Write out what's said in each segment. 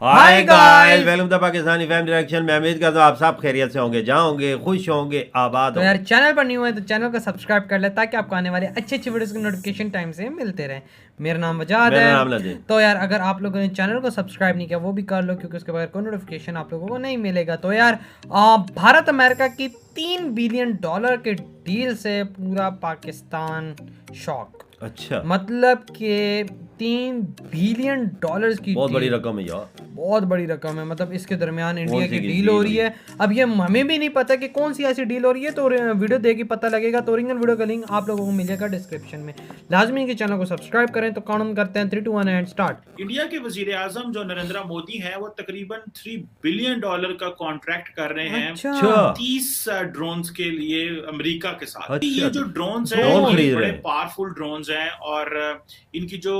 Hi guys, welcome to Pakistani family reaction. मैं उम्मीद करता हूँ आप सब खैरियत से होंगे, जाओगे, खुश होंगे, आबाद तो होंगे। यार चैनल पर न्यू है तो चैनल को सब्सक्राइब कर ले ताकि आपको आने वाले अच्छे अच्छे वीडियोस के नोटिफिकेशन टाइम से मिलते रहे। मेरा नाम वजाद मेरा है। नाम नदीम। तो यार अगर आप लोगों ने चैनल को सब्सक्राइब नहीं किया वो भी कर लो, क्योंकि उसके बगैर कोई नोटिफिकेशन आप लोगों को नहीं मिलेगा। तो यार भारत अमेरिका की $3 बिलियन के डील से पूरा पाकिस्तान शॉक। अच्छा, मतलब कि $3 बिलियन की बहुत बड़ी डील, रकम है यार। बहुत बड़ी रकम है। मतलब इसके दरमियान इंडिया कौन सी की की डील हो डील रही हुई? है। अब ये हमें भी नहीं पता कि कौन सी ऐसी डील हो रही है, तो वीडियो देख के पता लगेगा। तो ओरिजिनल वीडियो का लिंक आप लोगों को मिलेगा डिस्क्रिप्शन में। लाजमी इनके चैनल को सब्सक्राइब करें। तो काउंट करते हैं 3, 2, 1 एंड स्टार्ट। इंडिया के वजीर आजम जो नरेंद्र मोदी हैं वो तकरीबन $3 बिलियन का कॉन्ट्रैक्ट कर रहे हैं अच्छा 30 ड्रोन्स के लिए अमेरिका के साथ। अच्छा, ये जो ड्रोन्स हैं ड्रोन ये खरीद बड़े रहे हैं। पावरफुल ड्रोन्स हैं और इनकी जो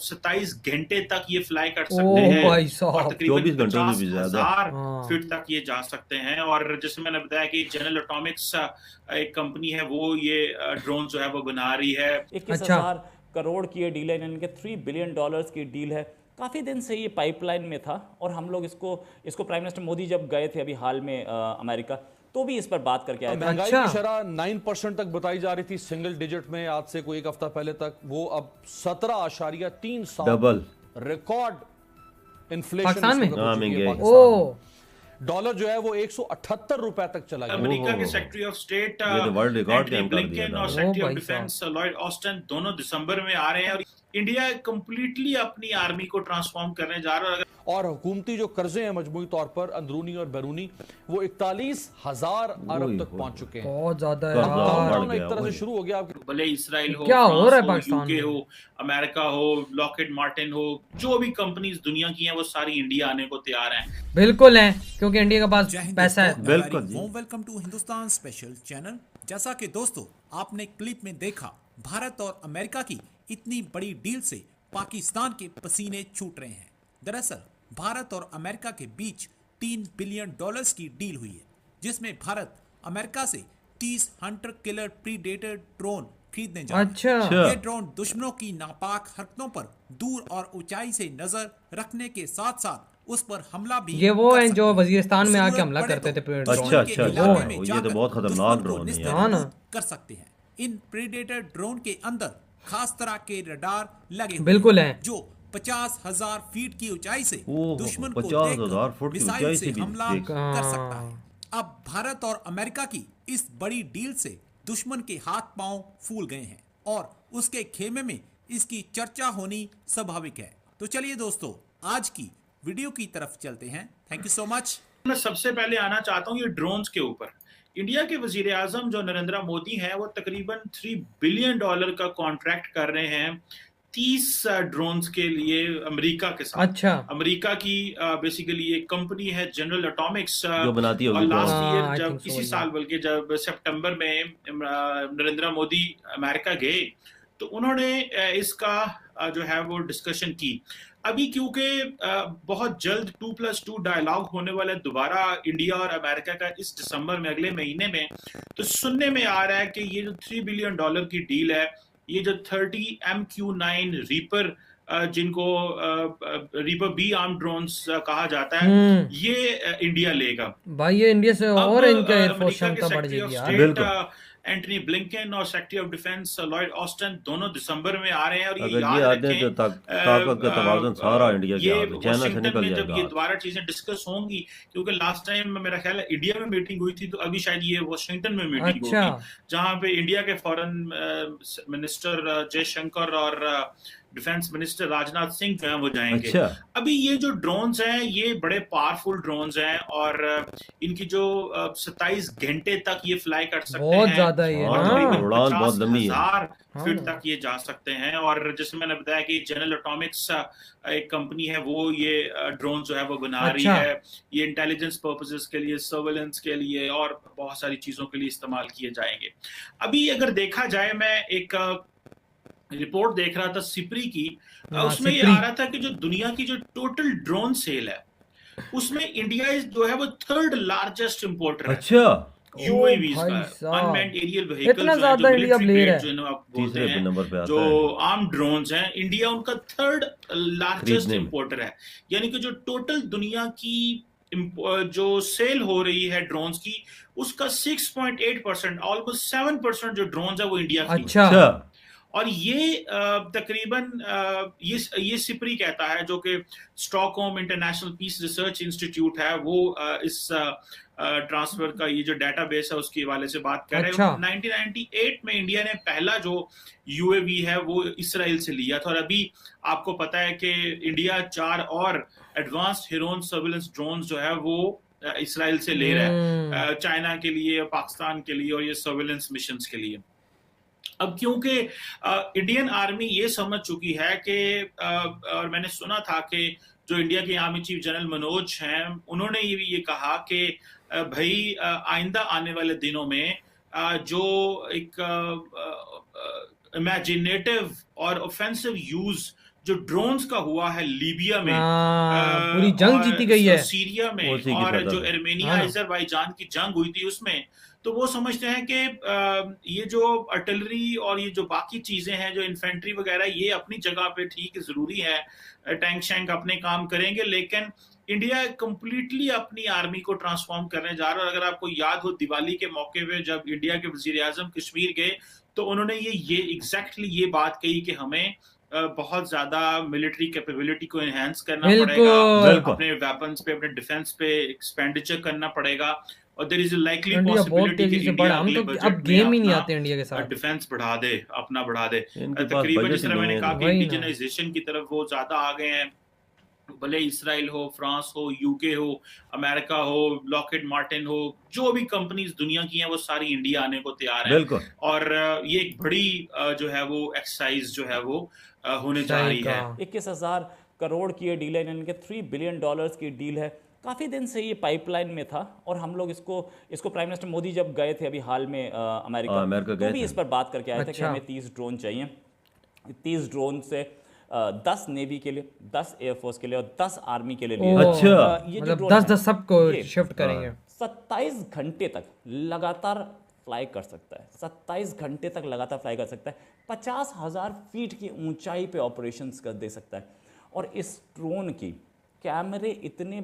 27 घंटे तक ये फ्लाई कर ओ सकते हैं भाई और साहब, तकरीबन 24 घंटों से भी ज्यादा। 50,000 हाँ। फीट तक ये जा सकते हैं। और जैसे मैंने बताया कि जनरल एटॉमिक्स एक कंपनी है वो ये ड्रोन जो है वो बना रही है। 21,000 करोड़ की ये डील है, यानी कि $3 बिलियन की डील है। काफ़ी दिन से ये पाइपलाइन में था और हम लोग इसको प्राइम मिनिस्टर मोदी जब गए थे अभी हाल में अमेरिका, तो भी इस पर बात करके आए थे। महंगाई अच्छा। की शरह 9% तक बताई जा रही थी सिंगल डिजिट में आज से कोई एक हफ्ता पहले तक, वो अब 17.3 डबल। रिकॉर्ड इन्फ्लेशन पाकिस्तान में? हाँ, महंगाई। ओ डॉलर जो है वो 178 रुपए तक चला गया। अमेरिका के ओहो। सेक्रेटरी ऑफ स्टेट ये तो वर्ल्ड रिकॉर्ड एंटनी कायम कर दिया ब्लिंकन था। और ओ सेक्रेटरी ऑफ भाई डिफेंस लॉयड ऑस्टिन दोनों दिसंबर में आ रहे हैं और इंडिया कंप्लीटली अपनी आर्मी को ट्रांसफॉर्म करने जा रहा है। और हुकूमती जो कर्जे हैं मजमूई तौर पर अंदरूनी और बैरूनी वो 41,000 अरब तक पहुंच चुके हैं। बहुत ज्यादा कर्जा यार। बढ़ लॉकडाउन एक गया, तरह से वही। शुरू हो गया। भले इसराइल हो, क्या हो फ्रांस रहा है पाकिस्तान यूके में? हो, अमेरिका हो, लॉकहीड मार्टिन हो, जो भी कंपनीज दुनिया की हैं वो सारी इंडिया आने को तैयार हैं। बिल्कुल है, क्योंकि इंडिया के पास जय हिंद पैसा है। दोस्तों, बिल्कुल very जी। warm welcome to Hindustan special channel. जैसा कि दोस्तों आपने क्लिप में देखा, भारत और अमेरिका की इतनी बड़ी डील से पाकिस्तान के पसीने छूट रहे हैं। दरअसल भारत और अमेरिका के बीच $3 बिलियन की डील हुई है, जिसमें भारत अमेरिका से 30 हंटर किलर प्रीडेटर ड्रोन खरीदने जा रहा है। अच्छा। ये ड्रोन दुश्मनों की नापाक हरकतों पर दूर और ऊंचाई से नजर रखने के साथ साथ उस पर हमला भी ये वो कर हैं सकते जो हैं। वजीरिस्तान में आके जरूरत हमला पड़े करते तो थे पेड़ दुश्मन अच्छा, के अच्छा, इलाके अच्छा। में ये तो जाकर बहुत खतरनाक दुश्मन को ड्रोन है यार। हाँ ना। नेस्तनाबूद कर सकते हैं। इन प्रीडेटर ड्रोन के अंदर खास तरह के रडार लगे हुए बिल्कुल हैं, हैं। जो 50,000 फीट की ऊंचाई से ओहो, दुश्मन को 50,000 फुट की मिसाइल ऊंचाई से से भी हमला देख। कर सकता है। अब भारत और अमेरिका की इस बड़ी डील से दुश्मन के हाथ पांव फूल गए हैं और उसके खेमे में इसकी चर्चा होनी स्वाभाविक है। तो चलिए दोस्तों, आज की वीडियो की तरफ चलते हैं। Thank you so much. मैं सबसे पहले आना चाहता हूँ ये ड्रोन्स के ऊपर। इंडिया के वजीर आजम जो नरेंद्र मोदी हैं वो तकरीबन $3 बिलियन का कॉन्ट्रैक्ट कर रहे हैं 30 ड्रोन्स के लिए अमेरिका के साथ। अच्छा। अमेरिका की बेसिकली एक कंपनी है जनरल एटॉमिक्स, जो बनाती होगी और लास्ट ड्रोन। ईयर हाँ, I जब think so, इसी yeah. साल बल्कि जब सितंबर में नरेंद्र मोदी अमेरिका गए तो उन्होंने इसका जो है वो डिस्कशन की। अभी क्योंकि बहुत जल्द 2+2 डायलॉग होने वाला है दोबारा इंडिया और अमेरिका का इस दिसंबर में, अगले महीने में, तो सुनने में आ रहा है कि ये जो $3 बिलियन की डील है, ये जो 30 MQ-9 रीपर जिनको रीपर बी आर्म ड्रोन्स कहा जाता है, ये इंडिया लेगा। भाई ये इंडिया से और अब, इनका एयरफोर्स अमेरिका के क्षमता बढ़ सेक्रेटरी ऑफ जाएगी यार। स्टेट बिल्कुल। एंटनी ब्लिंकन और secretary of defence Lloyd Austin दोनों दिसंबर में आ रहे हैं। और अगर याद ये आते हैं रखें, तो ताकत का तवाज़ुन सारा इंडिया के ये हाथ में, चाइना से वाशिंगटन निकल में जब जाएगा ये हाथ। दोबारा चीजें डिस्कस होंगी, क्योंकि लास्ट टाइम मेरा ख्याल है इंडिया में मीटिंग हुई थी, तो अभी शायद ये वाशिंगटन में मीटिंग अच्छा। होगी, जहां पे इंडिया के फॉरेन मिनिस्टर जयशंकर और डिफेंस मिनिस्टर राजनाथ सिंह जो है वो जाएंगे। अच्छा। अभी ये जो ड्रोन्स हैं ये बड़े पावरफुल ड्रोन्स हैं और इनकी जो 27 घंटे तक ये फ्लाई कर सकते बहुत हैं ज्यादा ही है और ना। तकरीबन उड़ान बहुत लंबी है। 50,000 फीट हाँ। तक ये जा सकते हैं। और जैसे मैंने बताया कि जनरल एटॉमिक्स एक कंपनी है वो ये ड्रोन जो है वो बना रही अच्छा। है। ये इंटेलिजेंस पर्पसेस के लिए, सर्वेलेंस के लिए और बहुत सारी चीजों के लिए इस्तेमाल किए जाएंगे। अभी अगर देखा जाए, मैं एक रिपोर्ट देख रहा था सिप्री की, हाँ, उसमें ये सिप्री। आ रहा था कि जो दुनिया की जो टोटल ड्रोन सेल है उसमें इंडिया जो है वो 3rd लार्जेस्ट इंपोर्टर है। अच्छा, यूएवीज भाई का, साहब, अनमैन्ड एरियल व्हीकल्स इतना ज्यादा इंडिया ले रहा है। जो आप बोलते तीसरे हैं, नंबर पे आता जो है आर्म ड्रोन्स हैं, इंडिया उनका थर्ड लार्जेस्ट खरीदने में। इंपोर्टर है। यानी कि जो टोटल दुनिया की जो सेल हो रही है ड्रोन्स की, उसका 6.8%, ऑलमोस्ट 7% जो ड्रोन्स है वो इंडिया की। अच्छा, अच्छा और ये तकरीबन ये सिपरी कहता है, जो कि Stockholm International Peace Research Institute है, वो इस ट्रांसफर का ये जो डेटाबेस है उसके हवाले से बात कर रहे अच्छा। हैं। 1998 में इंडिया ने पहला जो यूएवी है वो इसराइल से लिया था, और अभी आपको पता है कि इंडिया 4 और एडवांस्ड हेरोन सर्विलेंस ड्रोन जो है वो इसराइल से ले रहा है, चाइना के लिए, पाकिस्तान के लिए, और ये सर्विलेंस मिशन के लिए। अब क्योंकि इंडियन आर्मी ये समझ चुकी है कि और मैंने सुना था कि जो इंडिया के आर्मी चीफ जनरल मनोज हैं, उन्होंने ये कहा कि भाई आइंदा आने वाले दिनों में जो एक इमेजिनेटिव और ऑफेंसिव यूज जो ड्रोन्स का हुआ है लीबिया में, पूरी जंग जीती गई है सीरिया में, उसी की और सजा जो में। अर्मेनिया हाँ। अजरबैजान की जंग हुई थी उसमें, तो वो समझते हैं कि ये जो आर्टिलरी और ये जो बाकी चीजें हैं, जो इन्फेंट्री वगैरह, ये अपनी जगह पे ठीक जरूरी है, टैंक शैंक अपने काम करेंगे, लेकिन इंडिया कंप्लीटली अपनी आर्मी को ट्रांसफॉर्म करने जा रहा है। और अगर आपको याद हो, दिवाली के मौके पे जब इंडिया के वजीर आजम कश्मीर गए, तो उन्होंने ये एग्जैक्टली ये बात कही कि हमें बहुत ज्यादा मिलिट्री कैपेबिलिटी को एनहांस करना पड़ेगा, बिल्कुल। अपने वेपन्स पे, अपने डिफेंस पे एक्सपेंडिचर करना पड़ेगा, और there is a likely India बहुत पॉसिबिलिटी तेजी कि से इंडिया बढ़ा, हम अगले तो बजट अब में गेम ही नहीं अपना आते इंडिया के साथ। डिफेंस बढ़ा दे, अपना बढ़ा दे। इनके पास तकरीबन बजट जिस तरह ही मैंने नहीं कहा है। कि वही ना। इंडिजनाइजेशन की तरफ वो ज्यादा आ गए हैं, भले इसराइल हो, फ्रांस हो, यूके हो, अमेरिका हो, लॉकहीड मार्टिन हो, जो भी कंपनीज दुनिया की हैं वो सारी इंडिया आने को तैयार है। बिल्कुल। और ये एक बड़ी जो है वो एक्सरसाइज जो है वो होने जा सही रही है। कहा। 21,000 करोड़ की ये डील है, यानी कि $3 बिलियन की डील है। काफ़ी दिन से ये पाइपलाइन में था, और हम लोग इसको प्राइम मिनिस्टर मोदी जब गए थे अभी हाल में अमेरिका, अमेरिका तो गए भी थे। इस पर बात करके आए थे कि अच्छा। हमें 30 ड्रोन चाहिए। 30 ड्रोन से 10 नेवी के लिए, 10 एयरफोर्स के लिए और 10 आर्मी के लिए लिए। अच्छा। ये जो मतलब ड्रोन 10-10 है, सबको ये शिफ्ट करेंगे। 27 घंटे तक लगातार फ्लाई कर सकता है, 27 घंटे तक लगातार फ्लाई कर सकता है, 50,000 फीट की ऊंचाई पे ऑपरेशंस कर दे सकता है। और इस ड्रोन की कैमरे इतने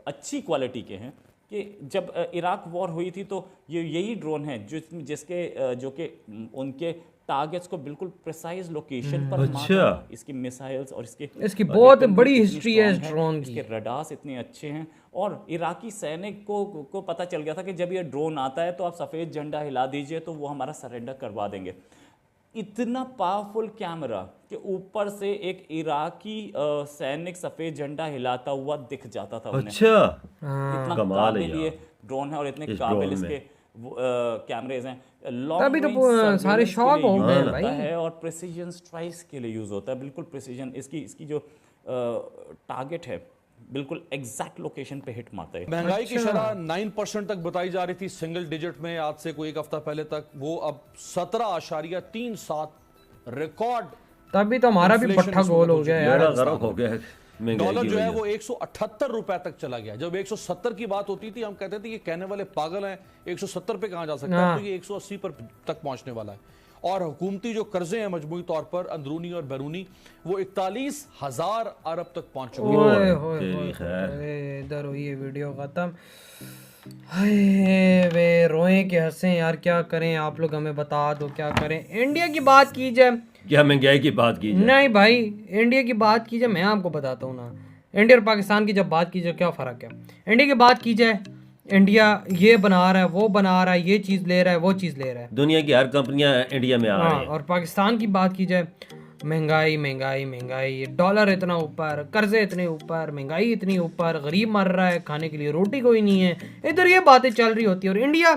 अच्छी क्वालिटी के हैं कि जब इराक वॉर हुई थी तो यही ड्रोन है जो कि उनके टारगेट्स को बिल्कुल प्रिसाइज लोकेशन पर अच्छा। मारता है। इसकी मिसाइल्स और इसकी बहुत weapon बड़ी इतनी हिस्ट्री है इस strong ड्रोन की। इसके रडार्स इतने अच्छे हैं, और इराकी सैनिक को पता चल गया था कि जब ये ड्रोन आता है तो आप सफ़ेद झंडा हिला दीजिए तो वो हमारा सरेंडर करवा देंगे। इतना पावरफुल कैमरा कि ऊपर से एक इराकी सैनिक सफ़ेद झंडा हिलाता हुआ दिख जाता था उन्हें। अच्छा इतना कमाल है काबिल ये यार। ड्रोन है और इतने इस काबिल ड्रोन इसके कैमरेज हैं। तभी तो सारे शौक हो गए हैं भाई। है और प्रिसीजन स्ट्राइक्स के लिए यूज़ होता है, बिल्कुल प्रिसीजन। इसकी जो टारगेट है बिल्कुल एग्जैक्ट लोकेशन पे हिट मारता है। महंगाई की अच्छा। शरह 9% तक बताई जा रही थी सिंगल डिजिट में आज से कोई एक हफ्ता पहले तक, वो अब 17.37 रिकॉर्ड। तभी तो हमारा भी Inflation पट्टा इस गोल वक्त हो गया हो यार। बेड़ा गर्क हो गया है महंगाई डॉलर की जो है वजह वो 178 रुपए तक चला गया। जब 170 की बात होती थी हम कहते थे ये कहने वाले पागल हैं, 170 पे कहां जा सकता है, हाँ। तो ये 180 पर तक पहुंचने वाला है। और हुकूमती जो कर्जे हैं मजमूई तौर पर अंदरूनी और बैरूनी, वो 41,000 अरब तक पहुंच चुके हैं। ओए ओए, होए तेरी होए खैर। होए, इधर हुई है वीडियो खत्म। हाय वे रोएं कि हंसें यार, क्या करें, आप लोग हमें बता दो क्या करें। इंडिया की बात की जाए, क्या महंगाई की बात की जाए? नहीं भाई इंडिया की बात की जाए, मैं आपको बताता हूँ ना, इंडिया और पाकिस्तान की जब बात की जाए क्या फ़र्क है। इंडिया की बात की जाए, इंडिया ये बना रहा है, वो बना रहा है, ये चीज़ ले रहा है, वो चीज़ ले रहा है। दुनिया की हर कंपनियां इंडिया में आ हाँ, रही हैं। और पाकिस्तान की बात की जाए, महंगाई महंगाई महंगाई, डॉलर इतना ऊपर, कर्जे इतने ऊपर, महंगाई इतनी ऊपर, गरीब मर रहा है, खाने के लिए रोटी कोई नहीं है, इधर ये बातें चल रही होती है। और इंडिया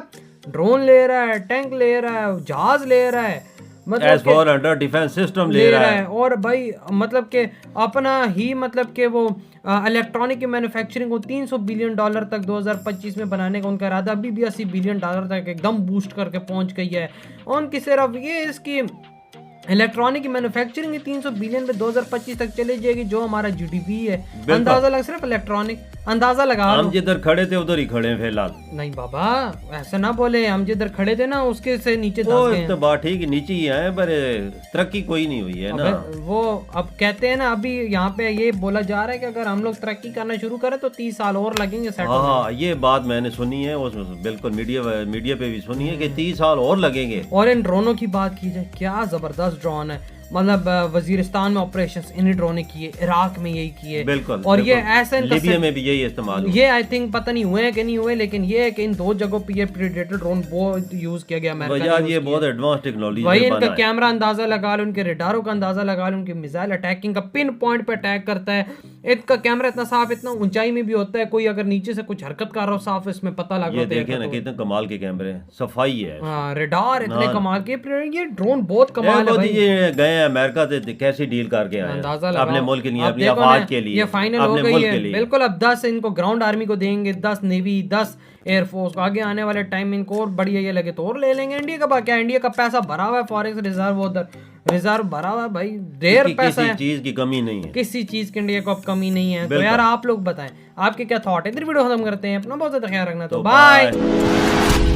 ड्रोन ले रहा है, टैंक ले रहा है, जहाज ले रहा है, मतलब कि S-400 डिफेंस सिस्टम ले रहा है। और भाई मतलब कि अपना ही मतलब कि वो इलेक्ट्रॉनिक की मैन्युफैक्चरिंग को $300 बिलियन तक 2025 में बनाने का उनका इरादा अभी भी $80 बिलियन तक एकदम बूस्ट करके पहुंच गई है। उनकी सिर्फ ये इसकी इलेक्ट्रॉनिक की मैन्युफैक्चरिंग 300 बिलियन पे 2025 तक चली जाएगी, जो हमारा GDP है। अंदाजा लग सिर्फ इलेक्ट्रॉनिक अंदाजा लगा लो। हम जिधर खड़े थे उधर ही खड़े हैं फिलहाल। नहीं बाबा ऐसा ना बोले, हम जिधर खड़े थे ना उसके से नीचे वो दस गए हैं। तो बात ठीक है, नीचे ही आए पर तरक्की कोई नहीं हुई है ना। अबे, वो अब कहते हैं ना, अभी यहाँ पे ये बोला जा रहा है कि अगर हम लोग तरक्की करना शुरू करें तो 30 साल और लगेंगे सेट होने में। हाँ ये बात मैंने सुनी है, उसमें बिल्कुल मीडिया पे भी सुनी है कि 30 साल और लगेंगे। और इन ड्रोनों की बात की जाए, क्या जबरदस्त ड्रोन है। मतलब वजीरिस्तान में ऑपरेशंस इन्हीं ड्रोन ने किए, इराक में यही किए, बिल्कुल। और ये बिल्कुल। ऐसा इनका लीबिया में भी यही इस्तेमाल हुआ। ये आई थिंक पता नहीं हुए हैं कि नहीं हुए, लेकिन ये है कि इन 2 जगहों पे ये प्रीडेटर ड्रोन बहुत यूज किया गया अमेरिका ने वजह use ये किया। बहुत एडवांस टेक्नोलॉजी वही से इनका बना है। कैमरा अंदाजा लगा लो, उनके रेडारों का अंदाजा लगा लो, उनकी मिसाइल अटैकिंग का पिन पॉइंट पे अटैक करता है। इनका कैमरा इतना साफ, इतना ऊंचाई में भी होता है, कोई अगर नीचे से कुछ हरकत कर रहा हो साफ, इसमें पता लग ये रहा देखे ना कितने कमाल के कैमरे हैं, सफाई है। हाँ रेडार इतने हाँ। कमाल के, ये ड्रोन बहुत कमाल है भाई। ये गए हैं अमेरिका से कैसी डील करके आए हैं। अंदाजा लगाओ। अपने मुल्क के लिए, अब अपनी देखो आवाज ना, के लिए, ये फाइनल हो अपने गई मुल्क है के लिए। बिल्कुल। अब 10 इनको ग्राउंड आर्मी को देंगे, 10 नेवी, 10 एयरफोर्स को। आगे आने वाले टाइम में इनको और बढ़िया ये लगे तो और ले लेंगे। इंडिया का क्या, इंडिया का पैसा भरा हुआ है, फॉरेक्स रिजर्व उधर रिजर्व भरा हुआ है भाई, ढेर पैसा किसी है, चीज की कमी नहीं है। किसी चीज की इंडिया को अब कमी नहीं है। तो बिल्कुल। यार आप लोग बताएं आपके क्या थॉट है। इधर वीडियो खत्म करते हैं, अपना बहुत ज्यादा ख्याल रखना। तो तो बाय। बाय।